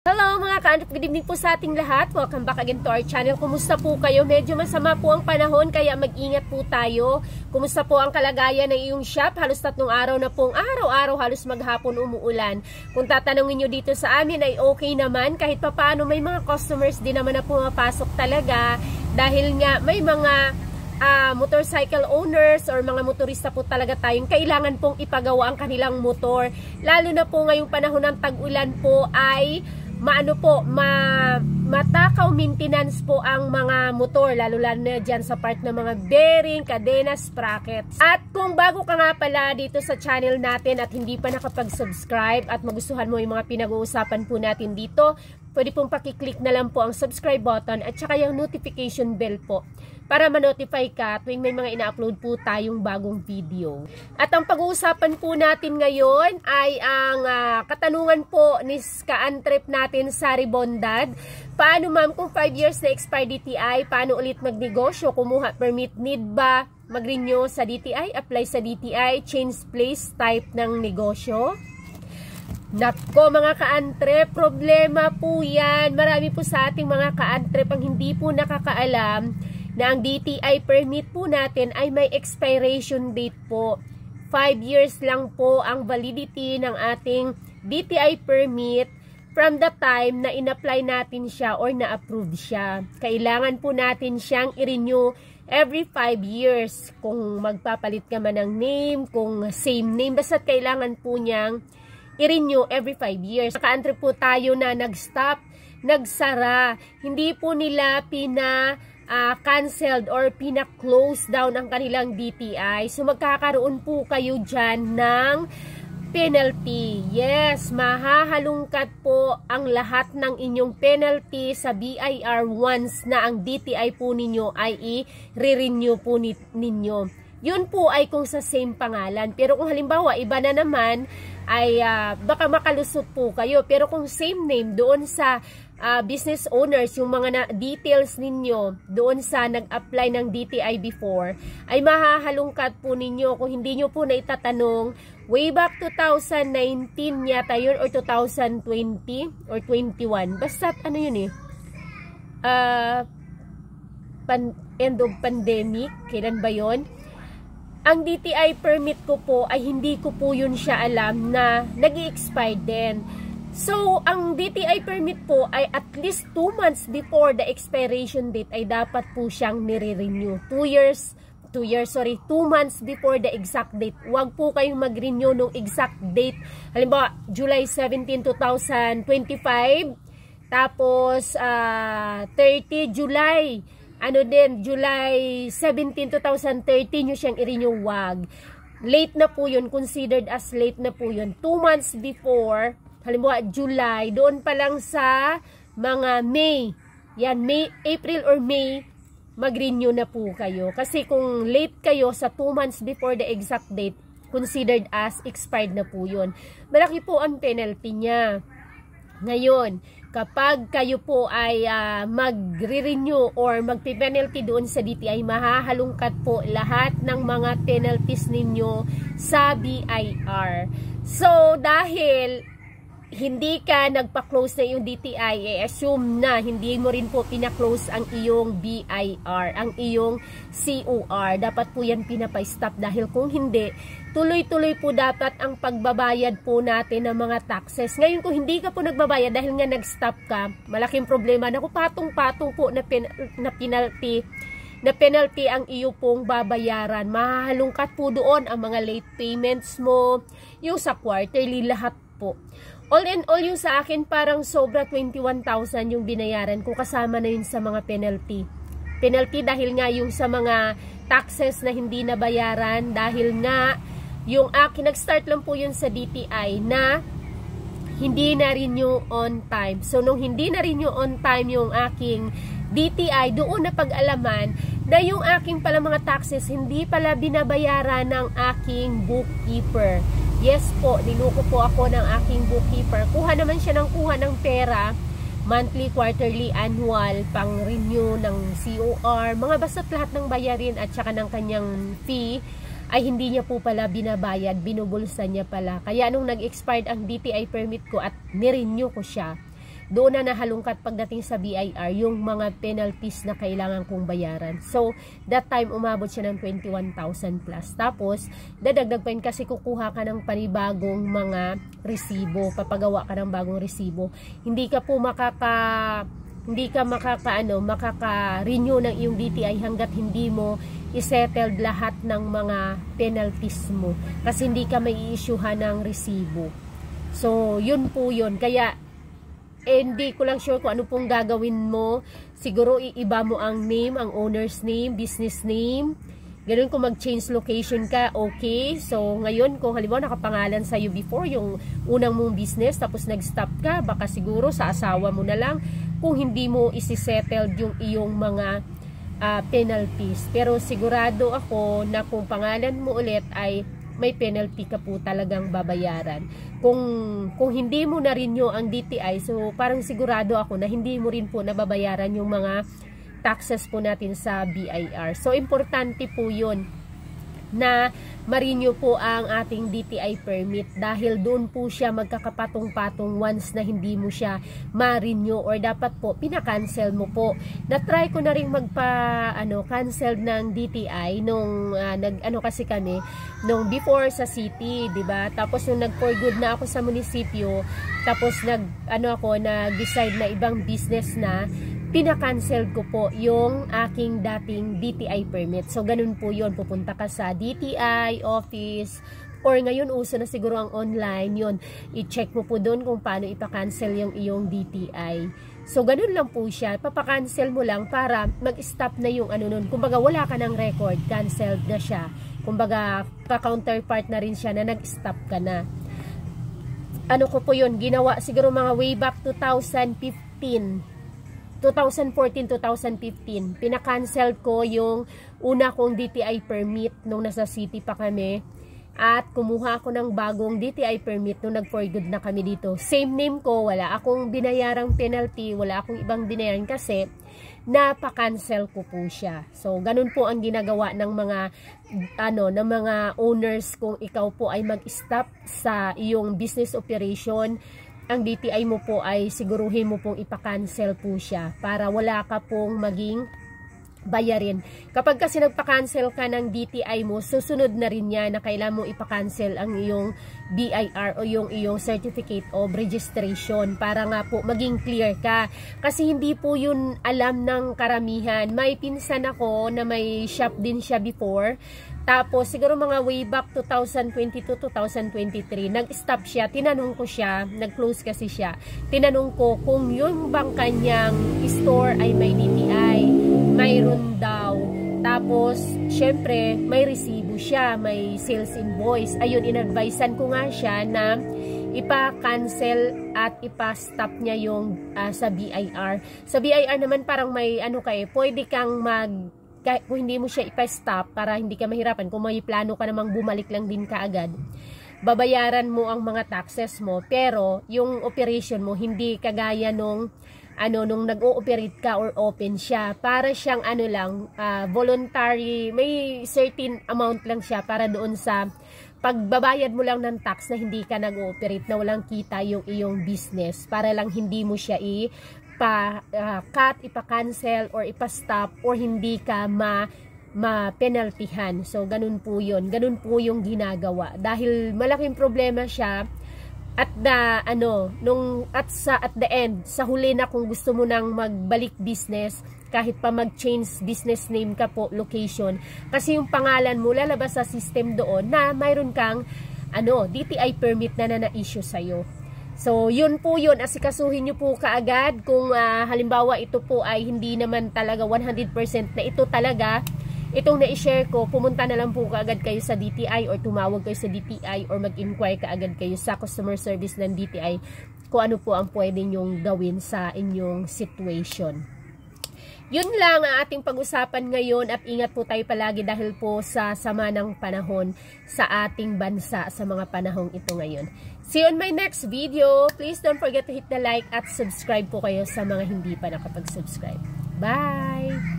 Hello mga ka-andrep, good evening po sa ating lahat. Welcome back again to our channel. Kumusta po kayo? Medyo masama po ang panahon kaya mag-ingat po tayo. Kumusta po ang kalagayan ng iyong shop? Halos 3 araw na pong araw-araw halos maghapon umuulan. Kung tatanungin nyo dito sa amin ay okay naman. Kahit papaano may mga customers din naman na pumapasok talaga. Dahil nga may mga motorcycle owners or mga motorista po talaga tayong kailangan pong ipagawa ang kanilang motor. Lalo na po ngayong panahon ng tag-ulan po ay matakaw maintenance po ang mga motor, lalo na dyan sa part ng mga bearing, kadena, sprockets. At kung bago ka nga pala dito sa channel natin at hindi pa nakapag-subscribe at magustuhan mo yung mga pinag-uusapan po natin dito, pwede pong pakiclick na lang po ang subscribe button at saka yung notification bell po para ma-notify ka tuwing may mga ina-upload po tayong bagong video. At ang pag-uusapan po natin ngayon ay ang katanungan po ni ka-andrep natin sa Rebondad. Paano ma'am kung 5 years na expired DTI, paano ulit magnegosyo? Kumuha permit, need ba mag-renew sa DTI, apply sa DTI, change place, type ng negosyo? Nako mga ka-andrep, problema po yan. Marami po sa ating mga ka-andrep ang hindi po nakakaalam na ang DTI permit po natin ay may expiration date po. 5 years lang po ang validity ng ating DTI permit from the time na in-apply natin siya or na-approve siya. Kailangan po natin siyang i-renew every 5 years. Kung magpapalit ka man ng name, kung same name, basta kailangan po niyang i-renew every 5 years. Naka-andrep po tayo na nag-stop, nagsara. Hindi po nila canceled or pina-close down ang kanilang DTI. So magkakaroon po kayo dyan ng penalty. Yes, mahahalungkat po ang lahat ng inyong penalty sa BIR once na ang DTI po ninyo ay i-renew po ninyo. Yun po ay kung sa same pangalan. Pero kung halimbawa, iba na naman, ay baka makalusot po kayo. Pero kung same name doon sa business owners, yung mga details ninyo doon sa nag-apply ng DTI before, ay mahahalungkat po ninyo kung hindi nyo po na itatanong way back 2019 yata yun or 2020 or 21. Basta ano yun end of pandemic. Kailan ba yun? Ang DTI permit ko po ay hindi ko po yun siya alam na nag-i-expire din. So, ang DTI permit po ay at least 2 months before the expiration date ay dapat po siyang nire-renew. 2 months before the exact date. Huwag po kayong mag-renew nung exact date. Halimbawa, July 17, 2025. Tapos, 30 July. July 17, 2013 nyo siyang i-renew. Wag. Late na po yun. Considered as late na po yun. 2 months before, halimbawa July, doon pa lang sa mga May. Yan, April or May, mag-renew na po kayo. Kasi kung late kayo sa 2 months before the exact date, considered as expired na po yun. Malaki po ang penalty niya. Ngayon, kapag kayo po ay magre-renew or magpe-penalty doon sa DTI, mahahalungkat po lahat ng mga penalties ninyo sa BIR. So, dahil hindi ka nagpa-close na yung DTI, assume na hindi mo rin po pina-close ang iyong BIR, ang iyong COR. Dapat po yan pinapa-stop dahil kung hindi, tuloy-tuloy po dapat ang pagbabayad po natin ng mga taxes. Ngayon kung hindi ka po nagbabayad dahil nga nag-stop ka, malaking problema. Naku, patong-patong po na penalty ang iyo pong babayaran. Mahahalungkat po doon ang mga late payments mo, yung sa quarterly, lahat po. All in all, yung sa akin parang sobra 21,000 yung binayaran ko, kasama na yun sa mga penalty. Penalty dahil nga yung sa mga taxes na hindi nabayaran, dahil nga yung akin, nag-start lang po yun sa DTI na hindi na-renew on time. So, nung hindi na-renew on time yung aking DTI, doon na pag-alaman na yung aking pala mga taxes hindi pala binabayaran ng aking bookkeeper. Yes po, niluko po ako ng aking bookkeeper. Kuha naman siya ng pera, monthly, quarterly, annual, pang-renew ng COR, mga basta't lahat ng bayarin at saka ng kanyang fee ay hindi niya po pala binabayad, binubulsa niya pala. Kaya nung nag-expired ang DTI permit ko at nirenew ko siya, doon na nahalungkat pagdating sa BIR yung mga penalties na kailangan kong bayaran. So, that time umabot siya ng 21,000 plus. Tapos, dadagdag pa yun kasi kukuha ka ng panibagong mga resibo, papagawa ka ng bagong resibo. Hindi ka makaka-renew ng iyong DTI hanggat hindi mo isettled lahat ng mga penalties mo. Kasi hindi ka may i-issuehan ng resibo. So, yun po yun. Kaya, hindi ko lang sure kung ano pong gagawin mo. Siguro, iiba mo ang name, ang owner's name, business name. Ganun kung mag-change location ka, okay. So, ngayon, kung halimbawa nakapangalan sa'yo before yung unang mong business, tapos nag-stop ka, baka siguro sa asawa mo na lang kung hindi mo isi-settled yung iyong mga penalties. Pero sigurado ako na kung pangalan mo ulit ay may penalty ka po talagang babayaran. Kung hindi mo na rin ang DTI, so parang sigurado ako na hindi mo rin po nababayaran yung mga taxes po natin sa BIR. So, importante po yun na ma-renew po ang ating DTI permit dahil doon po siya magkakapatong-patong once na hindi mo siya ma-renew or dapat po pinakancel mo po. Na-try ko na rin cancel ng DTI nung kasi kami nung before sa city, 'di ba? Tapos nung nag-for good na ako sa munisipyo, tapos nag-decide na ibang business na, pinakancel ko po yung aking dating DTI permit. So, ganun po yun. Pupunta ka sa DTI office or ngayon uso na siguro ang online yun. I-check mo po doon kung paano ipakancel yung iyong DTI. So, ganun lang po siya. Papakancel mo lang para mag-stop na yung nun. Kumbaga, wala ka ng record. Canceled na siya. Kumbaga, ka-counterpart na rin siya na nag-stop ka na. Ano ko po yun? Ginawa siguro mga way back 2014-2015, pinakancel ko yung una kong DTI permit nung nasa city pa kami at kumuha ako ng bagong DTI permit nung nag-for good na kami dito. Same name ko, wala akong binayarang penalty, wala akong ibang binayaran kasi napakancel ko po siya. So, ganun po ang ginagawa ng mga owners kung ikaw po ay mag-stop sa iyong business operation. Ang DTI mo po ay siguruhin mo pong ipakancel po siya para wala ka pong maging bayarin. Kapag kasi nagpa-cancel ka ng DTI mo, susunod na rin yan na kailangan mo ipakancel ang iyong BIR o yung iyong Certificate of Registration para nga po maging clear ka. Kasi hindi po yun alam ng karamihan. May pinsan ako na may shop din siya before. Tapos, siguro mga way back 2022-2023, nag-stop siya, tinanong ko siya, nag-close kasi siya, tinanong ko kung yung bang kanyang store ay may DTI, mayroon daw. Tapos, syempre, may resibo siya, may sales invoice. Ayun, in-advisean ko nga siya na ipa-cancel at ipa-stop niya yung sa BIR. Sa BIR naman parang may pwede kang kung hindi mo siya ipa-stop para hindi ka mahirapan, kung may plano ka namang bumalik lang din kaagad, babayaran mo ang mga taxes mo, pero yung operation mo hindi kagaya nung nag-ooperate ka or open siya. Para siyang voluntary, may certain amount lang siya para doon sa pagbabayad mo lang ng tax na hindi ka nag-ooperate, na walang kita yung iyong business, para lang hindi mo siya ipa-cancel or ipa-stop or hindi ka ma-penaltyhan. So, ganun po yun. Ganun po yung ginagawa. Dahil malaking problema siya at the end, sa huli na kung gusto mo nang magbalik business, kahit pa mag-change business name ka po, location, kasi yung pangalan mo lalabas sa system doon na mayroon kang DTI permit na na-issue sa'yo. So, yun po yun. Asikasuhin nyo po kaagad kung halimbawa ito po ay hindi naman talaga 100% na ito talaga. Itong na-share ko, pumunta na lang po kaagad kayo sa DTI or tumawag kayo sa DTI or mag-inquire kaagad kayo sa customer service ng DTI kung ano po ang pwede nyong gawin sa inyong situation. Yun lang ang ating pag-usapan ngayon at ingat po tayo palagi dahil po sa sama ng panahon sa ating bansa sa mga panahong ito ngayon. See you on my next video. Please don't forget to hit the like at subscribe po kayo sa mga hindi pa nakapag-subscribe. Bye!